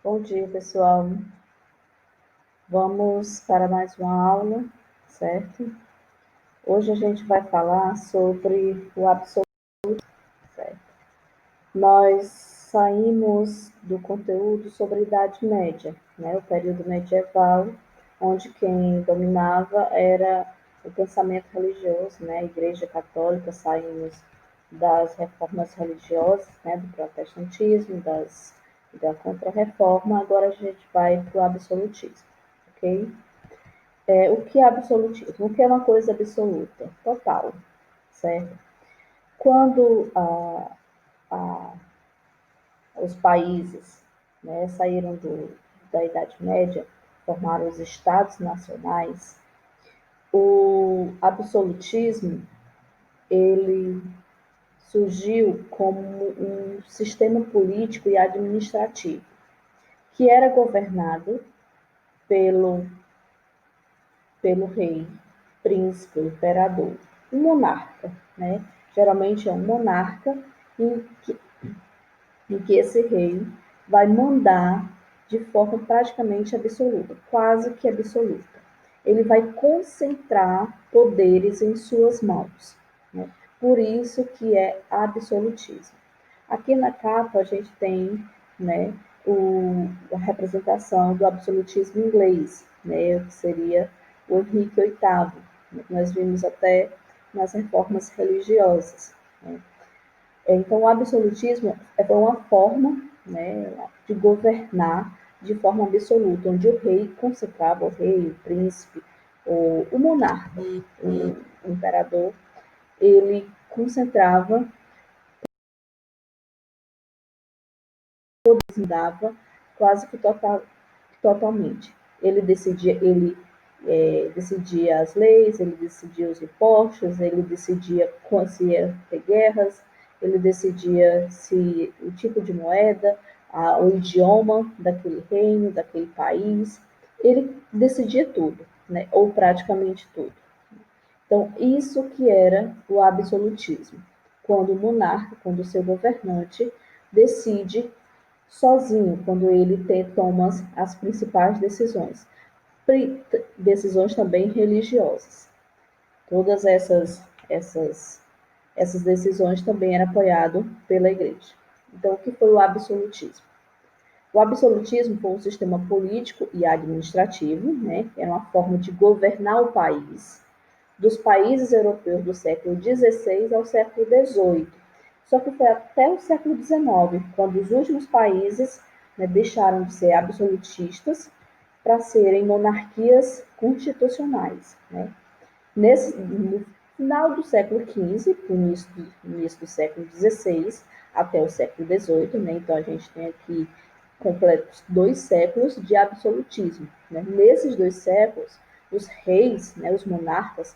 Bom dia, pessoal. Vamos para mais uma aula, certo? Hoje a gente vai falar sobre o absoluto, certo? Nós saímos do conteúdo sobre a Idade Média, né? O período medieval, onde quem dominava era o pensamento religioso, né? A Igreja Católica. Saímos das reformas religiosas, né? Do protestantismo, da Contra-Reforma. Agora a gente vai para o absolutismo, ok? O que é absolutismo? O que é uma coisa absoluta? Total, certo? Quando os países, né, saíram da Idade Média, formaram os estados nacionais, o absolutismo ele surgiu como um sistema político e administrativo que era governado pelo, pelo rei, príncipe, imperador, um monarca, né? Geralmente é um monarca em que esse rei vai mandar de forma praticamente absoluta, quase que absoluta. Ele vai concentrar poderes em suas mãos, né? Por isso que é absolutismo. Aqui na capa a gente tem, né, a representação do absolutismo inglês, né, que seria o Henrique VIII, né, que nós vimos até nas reformas religiosas, né? Então, o absolutismo é uma forma, né, de governar de forma absoluta, onde o rei concentrava, o rei, o príncipe, o monarca, o imperador, ele concentrava, dava quase que totalmente. Ele decidia as leis, ele decidia os impostos, ele decidia se ia ter guerras, ele decidia se o tipo de moeda, o idioma daquele reino, daquele país. Ele decidia tudo, né? Ou praticamente tudo. Então, isso que era o absolutismo. Quando o monarca, quando o seu governante decide sozinho, quando ele toma as principais decisões. Decisões também religiosas. Todas essas decisões também eram apoiadas pela igreja. Então, o que foi o absolutismo? O absolutismo foi um sistema político e administrativo, né? Era uma forma de governar o país, dos países europeus do século XVI ao século XVIII. Só que foi até o século XIX, quando os últimos países, né, deixaram de ser absolutistas para serem monarquias constitucionais, né? No final do século XV, início do século XVI, até o século XVIII, né? Então a gente tem aqui completos 2 séculos de absolutismo, né? Nesses 2 séculos, os reis, né, os monarcas,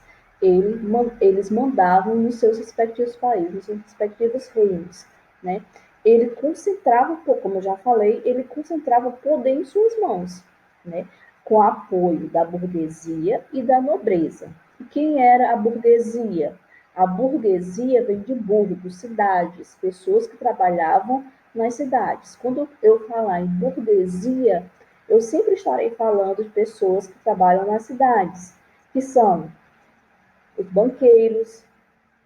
eles mandavam nos seus respectivos países, nos seus respectivos reinos, né? Ele concentrava, como eu já falei, ele concentrava poder em suas mãos, né? Com apoio da burguesia e da nobreza. E quem era a burguesia? A burguesia vem de burgos, cidades, pessoas que trabalhavam nas cidades. Quando eu falar em burguesia, eu sempre estarei falando de pessoas que trabalham nas cidades, que são os banqueiros,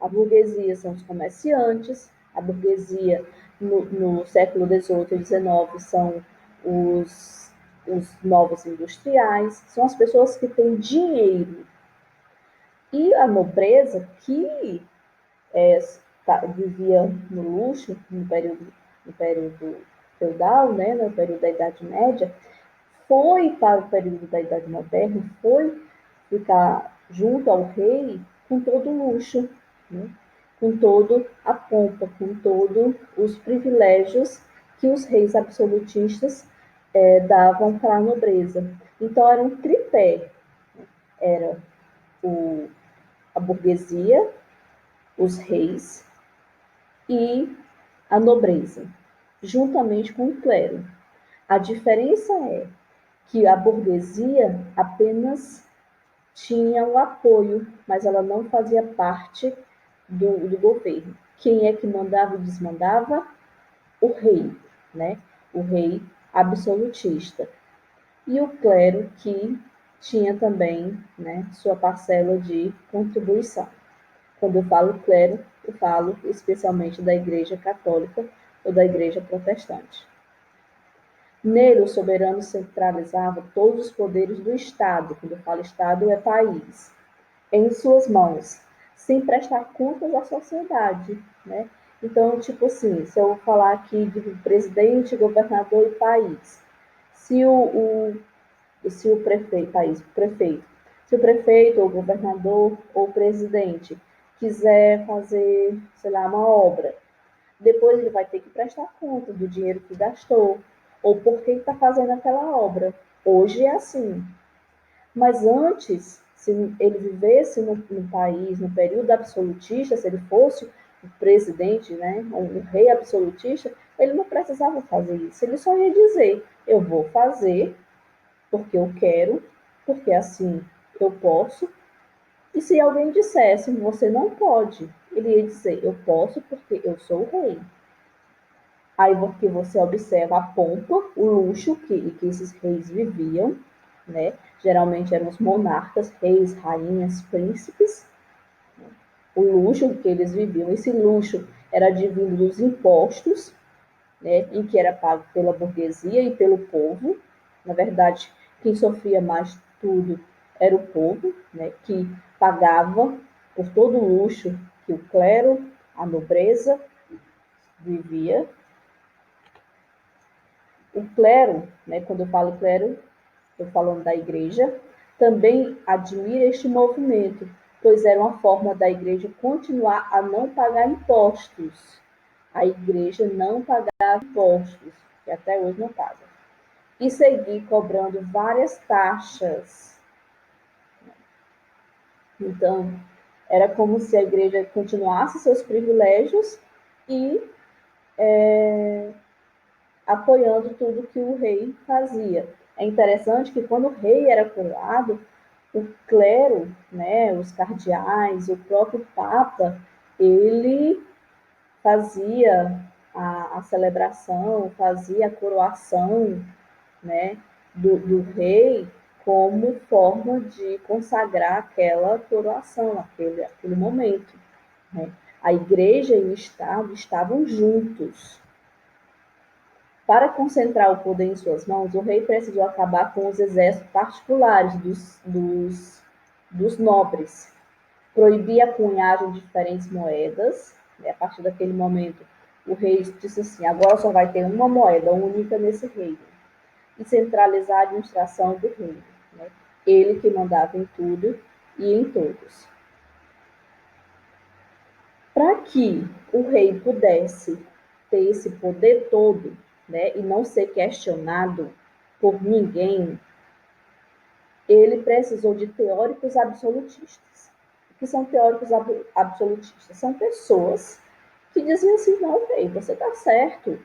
a burguesia são os comerciantes, a burguesia no século XVIII e XIX são os novos industriais, são as pessoas que têm dinheiro. E a nobreza, que vivia no luxo no período feudal, né, no período da Idade Média, foi para o período da Idade Moderna, foi ficar junto ao rei com todo o luxo, né? Com toda a pompa, com todos os privilégios que os reis absolutistas davam para a nobreza. Então era um tripé, era a burguesia, os reis e a nobreza, juntamente com o clero. A diferença é que a burguesia apenas tinha o apoio, mas ela não fazia parte do governo. Quem é que mandava e desmandava? O rei, né? O rei absolutista. E o clero que tinha também, né, sua parcela de contribuição. Quando eu falo clero, eu falo especialmente da Igreja Católica ou da Igreja Protestante. Nele, o soberano centralizava todos os poderes do Estado, quando eu falo Estado é país, em suas mãos, sem prestar contas à sociedade, né? Então, tipo assim, se eu falar aqui de presidente, governador e país, se o prefeito, se o prefeito ou governador ou presidente quiser fazer, sei lá, uma obra, depois ele vai ter que prestar conta do dinheiro que gastou ou por que está fazendo aquela obra. Hoje é assim. Mas antes, se ele vivesse no país, no período absolutista, se ele fosse o presidente, né, um rei absolutista, ele não precisava fazer isso. Ele só ia dizer: eu vou fazer porque eu quero, porque assim eu posso. E se alguém dissesse: você não pode, ele ia dizer: eu posso porque eu sou o rei. Aí que você observa a pompa, o luxo que esses reis viviam, né? Geralmente eram os monarcas, reis, rainhas, príncipes. O luxo que eles viviam, esse luxo era advindo dos impostos, né? Em que era pago pela burguesia e pelo povo. Na verdade, quem sofria mais tudo era o povo, né? Que pagava por todo o luxo que o clero, a nobreza vivia. O clero, né, quando eu falo clero, estou falando da igreja, também admira este movimento, pois era uma forma da igreja continuar a não pagar impostos. A igreja não pagava impostos, que até hoje não paga, e seguir cobrando várias taxas. Então, era como se a igreja continuasse seus privilégios e apoiando tudo que o rei fazia. É interessante que quando o rei era coroado, o clero, né, os cardeais, o próprio papa, ele fazia a celebração, fazia a coroação, né, do rei como forma de consagrar aquela coroação, aquele momento. Né? A igreja e o Estado estavam juntos. Para concentrar o poder em suas mãos, o rei precisou acabar com os exércitos particulares dos nobres, proibir a cunhagem de diferentes moedas. Né? A partir daquele momento, o rei disse assim: agora só vai ter uma moeda única nesse reino, e centralizar a administração do reino. Né? Ele que mandava em tudo e em todos. Para que o rei pudesse ter esse poder todo, né, e não ser questionado por ninguém, ele precisou de teóricos absolutistas. O que são teóricos absolutistas? São pessoas que diziam assim: não, rei, você está certo.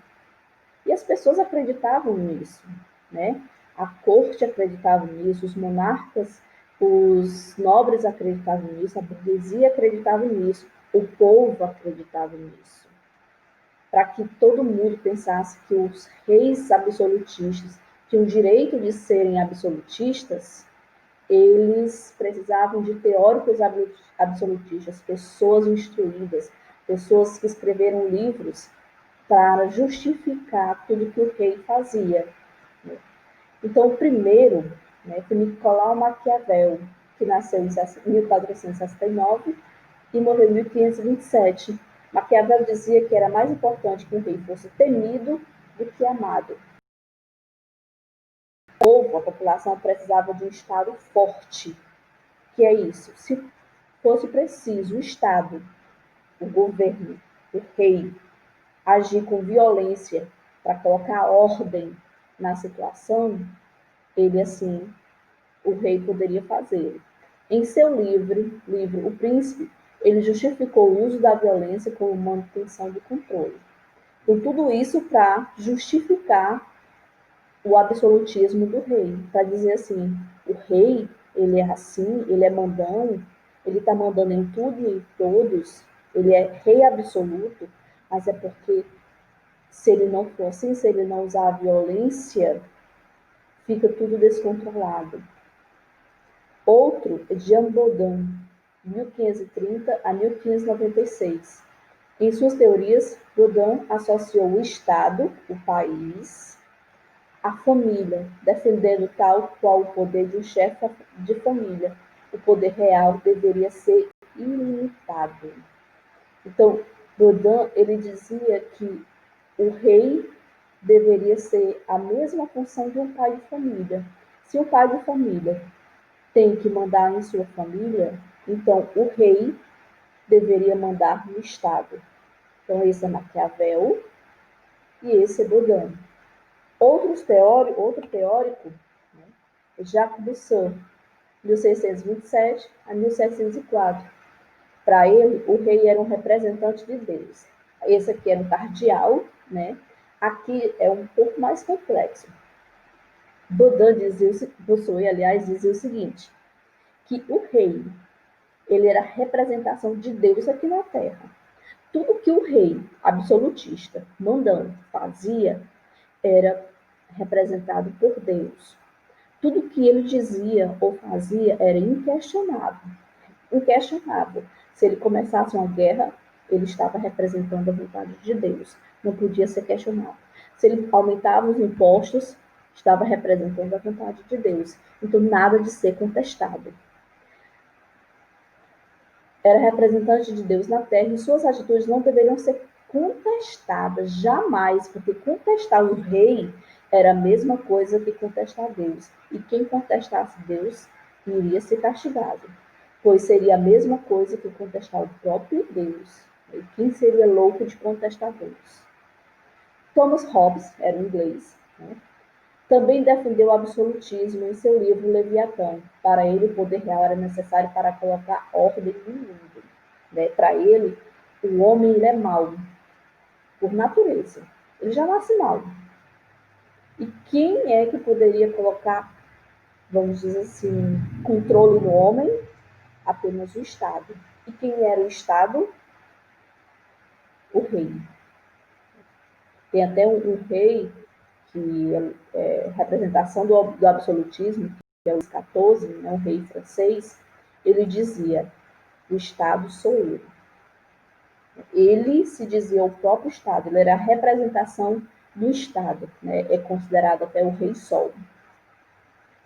E as pessoas acreditavam nisso, né? A corte acreditava nisso, os monarcas, os nobres acreditavam nisso, a burguesia acreditava nisso, o povo acreditava nisso. Para que todo mundo pensasse que os reis absolutistas tinham o direito de serem absolutistas, eles precisavam de teóricos absolutistas, pessoas instruídas, pessoas que escreveram livros para justificar tudo que o rei fazia. Então, o primeiro, né, foi Nicolau Maquiavel, que nasceu em 1469 e morreu em 1527. Maquiavel dizia que era mais importante que um rei fosse temido do que amado. O povo, a população, precisava de um Estado forte. Que é isso? Se fosse preciso o Estado, o governo, o rei, agir com violência para colocar ordem na situação, ele, assim, o rei poderia fazê-lo. Em seu livro O Príncipe, ele justificou o uso da violência como manutenção do controle. Então, tudo isso para justificar o absolutismo do rei, para dizer assim: o rei, ele é assim, ele é mandão, ele está mandando em tudo e em todos, ele é rei absoluto, mas é porque Se ele não for assim, se ele não usar a violência, fica tudo descontrolado. Outro é Jean Baudin, 1530 a 1596. Em suas teorias, Baudin associou o Estado, o país, à família, defendendo tal qual o poder de um chefe de família. O poder real deveria ser ilimitado. Então, Baudin, ele dizia que o rei deveria ser a mesma função de um pai de família. Se o pai de família tem que mandar em sua família, então o rei deveria mandar no Estado. Então, esse é Maquiavel e esse é Baudin. Outro teórico, né, é Jacques Rousseau, 1627 a 1704. Para ele, o rei era um representante de Deus. Esse aqui era um cardeal, né? Aqui é um pouco mais complexo. Rousseau, aliás, dizia o seguinte, que o rei, ele era a representação de Deus aqui na Terra. Tudo que o rei absolutista, mandante, fazia, era representado por Deus. Tudo que ele dizia ou fazia era inquestionável. Inquestionável. Se ele começasse uma guerra, ele estava representando a vontade de Deus. Não podia ser questionado. Se ele aumentava os impostos, estava representando a vontade de Deus. Então, nada de ser contestado. Era representante de Deus na terra e suas atitudes não deveriam ser contestadas, jamais, porque contestar o rei era a mesma coisa que contestar Deus. E quem contestasse Deus iria ser castigado, pois seria a mesma coisa que contestar o próprio Deus. E quem seria louco de contestar Deus? Thomas Hobbes era um inglês, né? Também defendeu o absolutismo em seu livro Leviatã. Para ele, o poder real era necessário para colocar ordem no mundo. Né? Para ele, o homem ele é mau, por natureza. Ele já nasce mau. E quem é que poderia colocar, vamos dizer assim, controle no homem? Apenas o Estado. E quem era o Estado? O rei. Tem até um rei que é representação do absolutismo, que é o Luís XIV, né, um rei francês. Ele dizia: o Estado sou eu. Ele se dizia o próprio Estado, ele era a representação do Estado, né? É considerado até o rei Sol.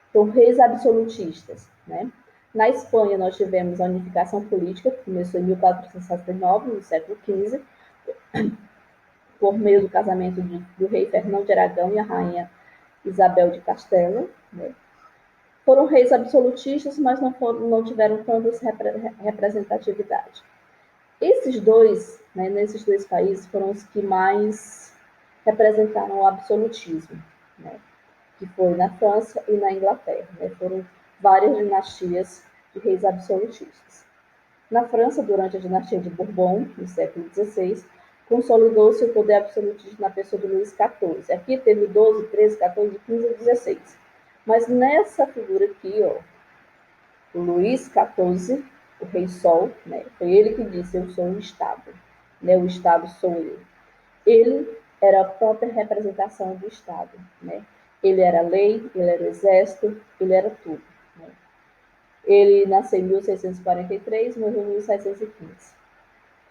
Então, reis absolutistas, né? Na Espanha, nós tivemos a unificação política, que começou em 1469, no século XV, por meio do casamento do rei Fernão de Aragão e a rainha Isabel de Castela. Né? Foram reis absolutistas, mas não tiveram tanta representatividade. Esses dois, né, nesses dois países, foram os que mais representaram o absolutismo, né, que foi na França e na Inglaterra. Né, foram várias dinastias de reis absolutistas. Na França, durante a dinastia de Bourbon, no século XVI, consolidou-se o poder absolutista na pessoa de Luís XIV. Aqui teve 12, 13, 14, 15 e 16. Mas nessa figura aqui, ó, o Luís XIV, o rei Sol, né, foi ele que disse: eu sou o Estado, né, o Estado sou eu. Ele era a própria representação do Estado. Né? Ele era a lei, ele era o exército, ele era tudo. Né? Ele nasceu em 1643, morreu em 1715.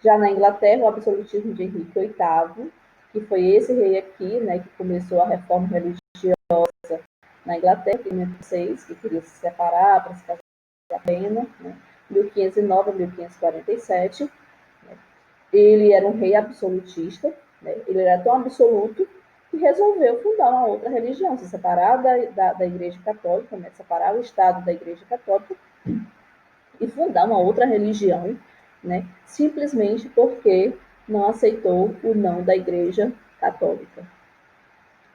Já na Inglaterra, o absolutismo de Henrique VIII, que foi esse rei aqui, né, que começou a reforma religiosa na Inglaterra, em 1506, que queria se separar para se casar a pena, né, 1509 a 1547. Né, ele era um rei absolutista, né, ele era tão absoluto que resolveu fundar uma outra religião, se separar da Igreja Católica, né, separar o Estado da Igreja Católica e fundar uma outra religião, né, simplesmente porque não aceitou o não da Igreja Católica.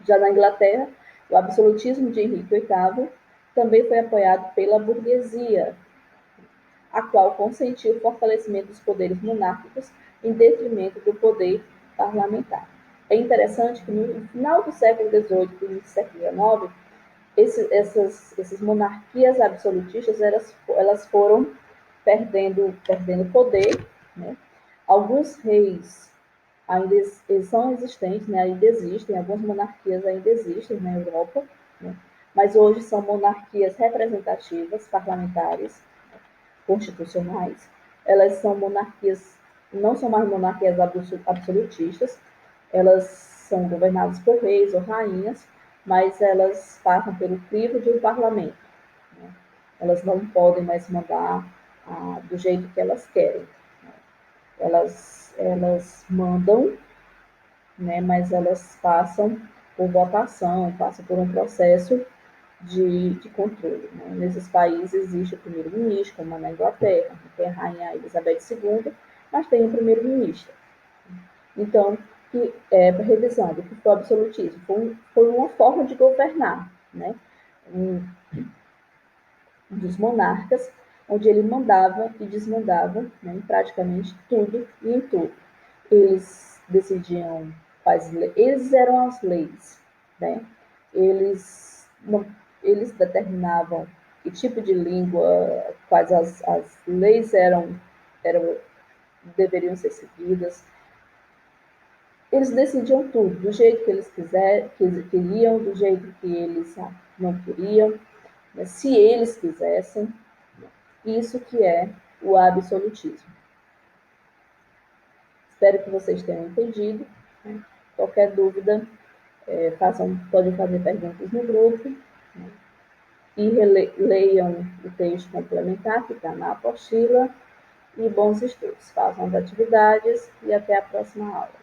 Já na Inglaterra, o absolutismo de Henrique VIII também foi apoiado pela burguesia, a qual consentiu o fortalecimento dos poderes monárquicos em detrimento do poder parlamentar. É interessante que no final do século XVIII e no século XIX, essas monarquias absolutistas elas foram perdendo poder. Né? Alguns reis eles são existentes, né, ainda existem, algumas monarquias ainda existem na Europa, né, mas hoje são monarquias representativas, parlamentares, constitucionais. Elas são monarquias, não são mais monarquias absolutistas, elas são governadas por reis ou rainhas, mas elas passam pelo crivo de um parlamento. Né? Elas não podem mais mandar do jeito que elas querem. Elas mandam, né, mas elas passam por votação, passam por um processo de controle. Né? Nesses países existe o primeiro-ministro, como na Inglaterra, tem a rainha Elizabeth II, mas tem o primeiro-ministro. Então, revisando, o que foi o absolutismo? Foi uma forma de governar, né? Dos monarcas, onde ele mandava e desmandava, né, em praticamente tudo e em tudo. Eles decidiam quais leis, eles eram as leis, né? Eles, não, eles determinavam que tipo de língua, quais as leis deveriam ser seguidas. Eles decidiam tudo, do jeito que eles queriam, do jeito que eles não queriam, né, se eles quisessem. Isso que é o absolutismo. Espero que vocês tenham entendido. Né? Qualquer dúvida, podem fazer perguntas no grupo, né? E leiam o texto complementar que está na apostila. E bons estudos. Façam as atividades e até a próxima aula.